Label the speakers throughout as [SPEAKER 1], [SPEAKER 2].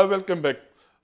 [SPEAKER 1] Welcome back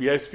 [SPEAKER 1] BISP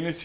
[SPEAKER 1] NSC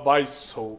[SPEAKER 1] 2200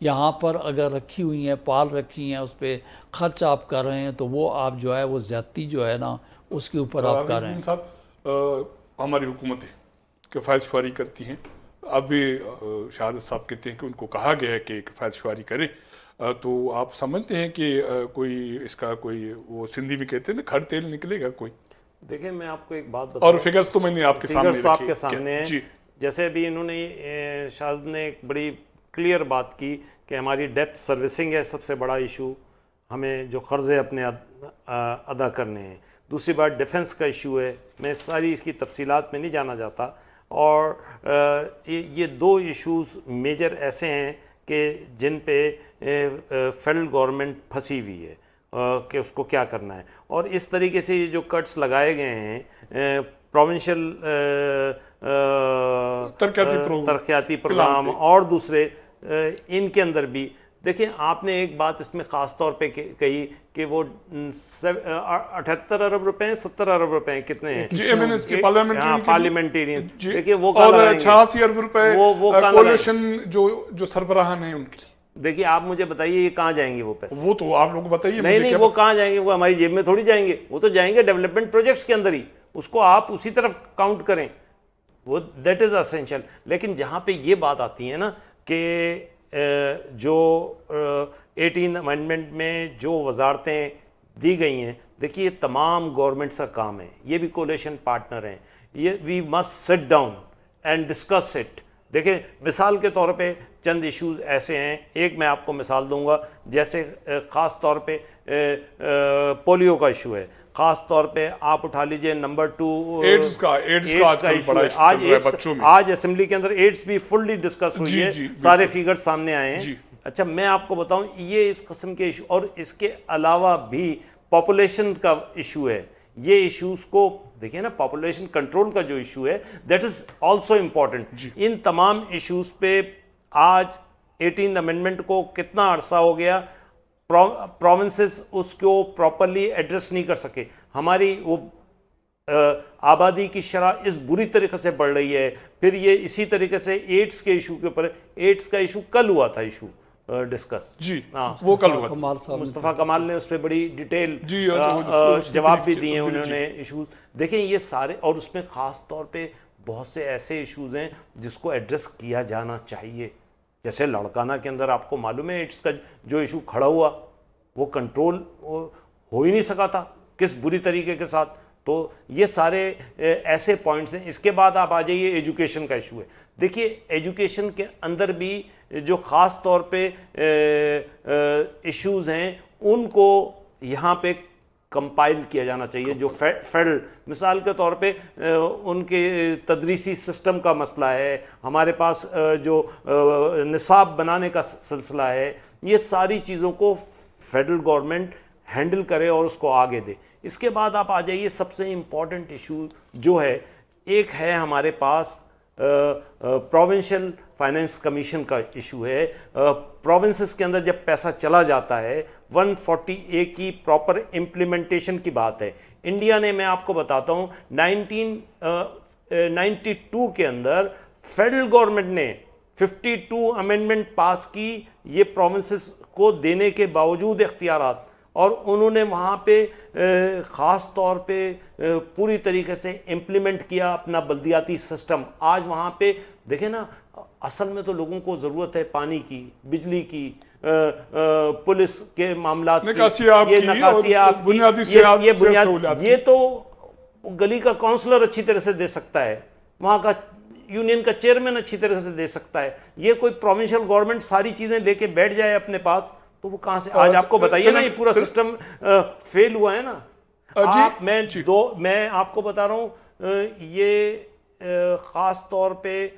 [SPEAKER 2] یہاں پر اگر رکھی ہوئی ہیں، پال رکھی ہیں، اس پہ خرچ آپ کر رہے ہیں تو وہ آپ جو ہے وہ زیادتی جو ہے نا اس کے اوپر آپ کر رہے ہیں۔
[SPEAKER 1] صاحب ہماری حکومتیں کفایت شعاری کرتی ہیں، اب بھی شہادت صاحب کہتے ہیں کہ ان کو کہا گیا ہے کہ کفایت شعاری کریں، تو آپ سمجھتے ہیں کہ کوئی اس کا کوئی وہ سندھی میں کہتے ہیں نا کھڑ تیل نکلے گا کوئی؟
[SPEAKER 3] دیکھیں میں آپ کو ایک بات بتاؤں،
[SPEAKER 1] اور فگرز تو میں نے آپ کے سامنے
[SPEAKER 3] فگرز تو آپ
[SPEAKER 1] رکھی
[SPEAKER 3] کے سامنے ہیں۔
[SPEAKER 1] جی
[SPEAKER 3] جیسے ابھی انہوں نے شاہد نے ایک بڑی کلیئر بات کی کہ ہماری ڈیپتھ سروسنگ ہے سب سے بڑا ایشو، ہمیں جو قرضے اپنے ادا کرنے ہیں۔ دوسری بات ڈیفنس کا ایشو ہے، میں ساری اس کی تفصیلات میں نہیں جانا چاہتا، اور یہ دو ایشوز میجر ایسے ہیں کہ جن پہ فیڈرل گورنمنٹ پھنسی ہوئی ہے کہ اس کو کیا کرنا ہے، اور اس طریقے سے یہ جو کٹس لگائے گئے ہیں پروونشل ترقیاتی پروگرام اور دوسرے ان کے اندر بھی دیکھیں، آپ نے ایک بات اس میں خاص طور پہ کہی کہ وہ 78 ارب روپے ہیں، 70 ارب روپے ہیں، کتنے ہیں
[SPEAKER 1] جی ایم این ایس کے
[SPEAKER 3] پارلیمنٹیرینز، دیکھیں وہ
[SPEAKER 1] 86 ارب روپے کولیشن جو سربراہان ہیں ان کے لیے۔
[SPEAKER 3] دیکھیے آپ مجھے بتائیے یہ کہاں جائیں گے وہ پیسے؟
[SPEAKER 1] وہ تو آپ لوگ بتائیے مجھے۔
[SPEAKER 3] نہیں وہ کہاں جائیں گے؟ وہ ہماری جیب میں تھوڑی جائیں گے، وہ تو جائیں گے ڈیولپمنٹ پروجیکٹس کے اندر ہی، اس کو آپ اسی طرف کاؤنٹ کریں، وہ دیٹ از اسینشل۔ لیکن جہاں پہ یہ بات آتی ہے نا کہ جو 18 امینڈمنٹ میں جو وزارتیں دی گئی ہیں، دیکھیے یہ تمام گورنمنٹس کا کام ہے، یہ بھی کولیشن پارٹنر ہیں، یہ we must sit down and discuss it. دیکھیں مثال کے طور پہ چند ایشوز ایسے ہیں، ایک میں آپ کو مثال دوں گا، جیسے خاص طور پہ پولیو کا ایشو ہے، خاص طور پہ آپ اٹھا لیجئے نمبر 2 ایڈز کا ایشو ہے۔ آج اسمبلی کے اندر ایڈز بھی فلی ڈسکس ہوئی ہے، سارے فیگر سامنے آئے ہیں۔ اچھا میں آپ کو بتاؤں یہ اس قسم کے ایشو، اور اس کے علاوہ بھی پاپولیشن کا ایشو ہے، یہ ایشوز کو دیکھیں نا، پاپولیشن کنٹرول کا جو ایشو ہے دیٹ از آلسو امپورٹنٹ۔ ان تمام ایشوز پہ آج 18 امینڈمنٹ کو کتنا عرصہ ہو گیا، پروونسز اس کو پراپرلی ایڈریس نہیں کر سکے، ہماری وہ آبادی کی شرح اس بری طریقے سے بڑھ رہی ہے۔ پھر یہ اسی طریقے سے ایڈز کے ایشو کے اوپر، ایڈز کا ایشو کل ہوا تھا ایشو ڈسکس،
[SPEAKER 1] جی وہ کل ہوا تھا،
[SPEAKER 3] مصطفیٰ کمال نے اس پہ بڑی ڈیٹیل جواب بھی دیے انہوں نے ایشوز۔ دیکھیں یہ سارے، اور اس میں خاص طور پہ بہت سے ایسے ایشوز ہیں جس کو ایڈریس کیا جانا چاہیے، جیسے لڑکانہ کے اندر آپ کو معلوم ہے ایڈز کا جو ایشو کھڑا ہوا وہ کنٹرول ہو ہی نہیں سکا تھا کس بری طریقے کے ساتھ۔ تو یہ سارے ایسے پوائنٹس ہیں۔ اس کے بعد آپ آ جائیے ایجوکیشن کا ایشو ہے، دیکھیے ایجوکیشن کے اندر بھی جو خاص طور پہ ایشوز ہیں ان کو یہاں پہ کمپائل کیا جانا چاہیے، جو فیڈرل، مثال کے طور پہ ان کے تدریسی سسٹم کا مسئلہ ہے، ہمارے پاس جو نصاب بنانے کا سلسلہ ہے، یہ ساری چیزوں کو فیڈرل گورنمنٹ ہینڈل کرے اور اس کو آگے دے۔ اس کے بعد آپ آ جائیے سب سے امپورٹنٹ ایشو جو ہے، ایک ہے ہمارے پاس پروونشل فائنینس کمیشن کا ایشو ہے۔ پروونسز کے اندر جب پیسہ چلا جاتا ہے 140A کی پراپر امپلیمنٹیشن کی بات ہے۔ انڈیا نے، میں آپ کو بتاتا ہوں، 1992 کے اندر فیڈرل گورنمنٹ نے 52 امینڈمنٹ پاس کی یہ پروونسز کو دینے کے باوجود اختیارات، اور انہوں نے وہاں پہ خاص طور پہ پوری طریقے سے امپلیمنٹ کیا اپنا بلدیاتی سسٹم۔ آج وہاں پہ دیکھیں نا، اصل میں تو لوگوں کو ضرورت ہے پانی کی، بجلی کی، پولیس کے معاملات کی، یہ تو گلی کا کونسلر اچھی طرح سے دے سکتا ہے، وہاں کا یونین کا چیئرمین اچھی طرح سے دے سکتا ہے۔ یہ کوئی پروونشل گورنمنٹ ساری چیزیں لے کے بیٹھ جائے اپنے پاس تو وہ کہاں سے؟ آج آپ کو بتائیے نا، یہ پورا سسٹم فیل ہوا ہے نا۔ میں آپ کو بتا رہا ہوں، یہ خاص طور پہ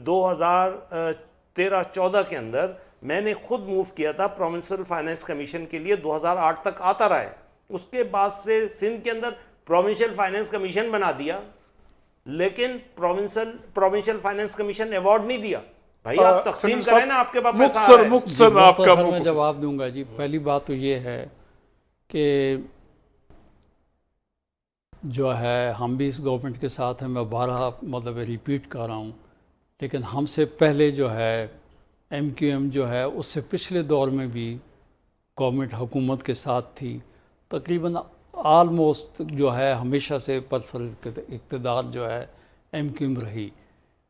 [SPEAKER 3] 2013-14 کے اندر میں نے خود موو کیا تھا پروونشل فائنینس کمیشن کے لیے، 2008 تک آتا رہا ہے۔ اس کے بعد سے سندھ کے اندر پروونشل فائنینس کمیشن بنا دیا، لیکن پروونشل فائنینس کمیشن ایوارڈ نہیں دیا۔ بھائی آپ تقسیم کریں نا، آپ کے پاس
[SPEAKER 1] مختصر آپ کا
[SPEAKER 2] میں جواب دوں گا جی۔ پہلی بات تو یہ ہے کہ جو ہے ہم بھی اس گورنمنٹ کے ساتھ ہیں، میں بارہا مطلب ریپیٹ کر رہا ہوں، لیکن ہم سے پہلے جو ہے ایم کیو ایم جو ہے اس سے پچھلے دور میں بھی گورنمنٹ حکومت کے ساتھ تھی، تقریباً آلموسٹ جو ہے ہمیشہ سے پرسر اقتدار جو ہے ایم کیو ایم رہی۔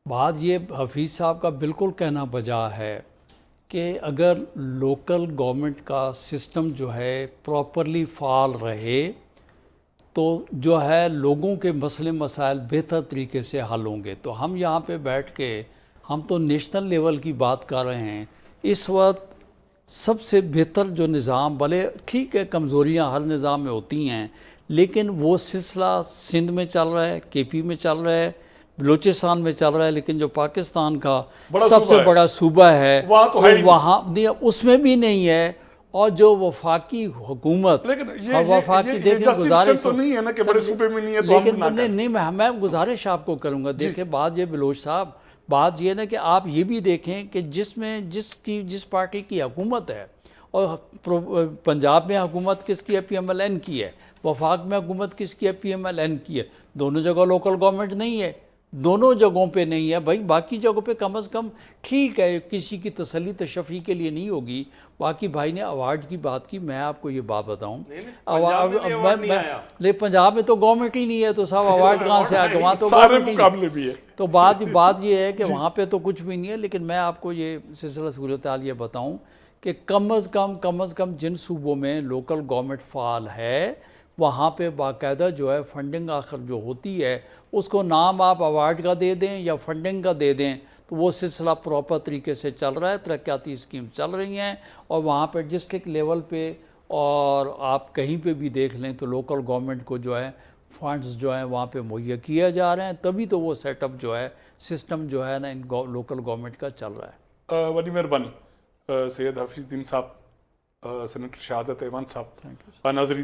[SPEAKER 2] بات یہ حفیظ صاحب کا بالکل کہنا بجا ہے کہ اگر لوکل گورنمنٹ کا سسٹم جو ہے پراپرلی فعال رہے تو جو ہے لوگوں کے مسئلے مسائل بہتر طریقے سے حل ہوں گے۔ تو ہم یہاں پہ بیٹھ کے ہم تو نیشنل لیول کی بات کر رہے ہیں، اس وقت سب سے بہتر جو نظام، بھلے ٹھیک ہے کمزوریاں ہر نظام میں ہوتی ہیں، لیکن وہ سلسلہ سندھ میں چل رہا ہے، کے پی میں چل رہا ہے، بلوچستان میں چل رہا ہے، لیکن جو پاکستان کا
[SPEAKER 1] بڑا
[SPEAKER 2] سب سے
[SPEAKER 1] صوبہ ہے،
[SPEAKER 2] بڑا صوبہ ہے
[SPEAKER 1] وہاں تو ہے ہی نہیں۔
[SPEAKER 2] وہاں اس میں بھی نہیں ہے۔ اور جو وفاقی حکومت،
[SPEAKER 1] لیکن
[SPEAKER 2] اور وفاقی
[SPEAKER 1] یہ
[SPEAKER 2] دیکھیں
[SPEAKER 1] جسٹیفکیشن
[SPEAKER 2] گزارش
[SPEAKER 1] تو نہیں ہے نا کہ بڑے صوبے میں نہیں ہے تو
[SPEAKER 2] لیکن
[SPEAKER 1] ہم نہ کریں۔
[SPEAKER 2] نہیں میں گزارش آپ کو کروں گا، دیکھیں بات یہ بلوچ صاحب، بات یہ نا کہ آپ یہ بھی دیکھیں کہ جس پارٹی کی حکومت ہے، اور پنجاب میں حکومت کس کی ہے؟ پی ایم ایل این کی ہے۔ وفاق میں حکومت کس کی ہے؟ پی ایم ایل این کی ہے۔ دونوں جگہ لوکل گورنمنٹ نہیں ہے، دونوں جگہوں پہ نہیں ہے بھائی، باقی جگہوں پہ کم از کم ٹھیک ہے، کسی کی تسلی تشفی کے لیے نہیں ہوگی۔ باقی بھائی نے ایوارڈ کی بات کی، میں آپ کو یہ بات بتاؤں، لیکن پنجاب میں تو گورنمنٹ ہی نہیں ہے، تو صاحب ایوارڈ کہاں سے آ گیا؟ وہاں تو
[SPEAKER 1] سارے
[SPEAKER 2] گورنمنٹ ہی
[SPEAKER 1] مقابلے بھی ہے۔
[SPEAKER 2] تو بات یہ ہے کہ وہاں پہ تو کچھ بھی نہیں ہے، لیکن میں آپ کو یہ سلسلہ صورتحال یہ بتاؤں کہ کم از کم جن صوبوں میں لوکل گورنمنٹ فعال ہے وہاں پہ باقاعدہ جو ہے فنڈنگ آخر جو ہوتی ہے، اس کو نام آپ ایوارڈ کا دے دیں یا فنڈنگ کا دے دیں، تو وہ سلسلہ پراپر طریقے سے چل رہا ہے، ترقیاتی اسکیم چل رہی ہیں، اور وہاں پہ ڈسٹرکٹ لیول پہ اور آپ کہیں پہ بھی دیکھ لیں تو لوکل گورنمنٹ کو جو ہے فنڈز جو ہیں وہاں پہ مہیا کیا جا رہے ہیں، تبھی تو وہ سیٹ اپ جو ہے سسٹم جو ہے نا ان لوکل گورنمنٹ کا چل رہا ہے۔
[SPEAKER 1] وڈی مہربانی سید حفیظ الدین صاحب، سینیٹر شہادت ایوان صاحب، ناظرین